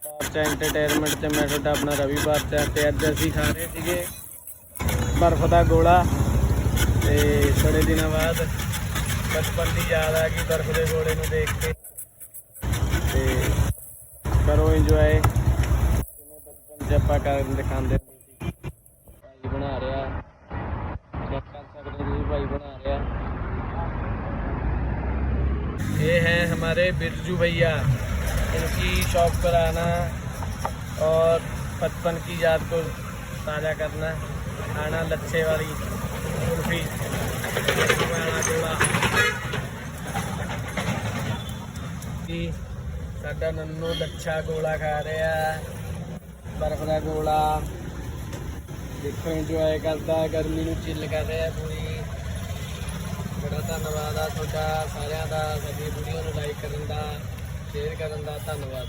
Entertainment से मैं ਤੁਹਾਡਾ ਆਪਣਾ ਰਵੀ ਬਾਦਸ਼ਾਹ ਤੇ ਅੱਜ ਅਸੀਂ ਖਾ ਰਹੇ ਸੀਗੇ ਬਰਫ਼ ਦਾ ਗੋਲਾ ਤੇ ਬੜੇ ਦਿਨਾਂ ਬਾਅਦ ਬਚਪਨ ਦੀ ਯਾਦ ਆ ਗਈ ਬਰਫ਼ ਦੇ ਗੋਲੇ ਨੂੰ ਦੇਖ ਕੇ ਤੇ ਕਰੋ ਇੰਜੋਏ ਜਿਵੇਂ ਬਚਪਨ 'ਚ ਆਪਾਂ ਕਰਦੇ ਖਾਂਦੇ ਹੁੰਦੇ ਸੀ। ਭਾਈ ਬਣਾ ਰਿਹਾ ਚੈੱਕ कर सकते हैं भाई बना रहा। ये हैं हमारे बिरजू भैया, इनकी शॉप पर आना और बचपन की याद को ताज़ा करना। आना लच्छे वाली कुल्फी गोला कि साडा नन्नू लच्छा गोला खा रहा बर्फ का गोला देखो इंजॉय करता गर्मी ਨੂੰ चिल कर रहा पूरी। बड़ा धन्यवाद आ ਤੁਹਾਡਾ ਸਾਰਿਆਂ ਦਾ, ਸਾਡੀ ਵੀਡੀਓ ਨੂੰ ਲਾਈਕ ਕਰਨ ਦਾ, ਸ਼ੇਅਰ ਕਰਨ ਦਾ धन्यवाद।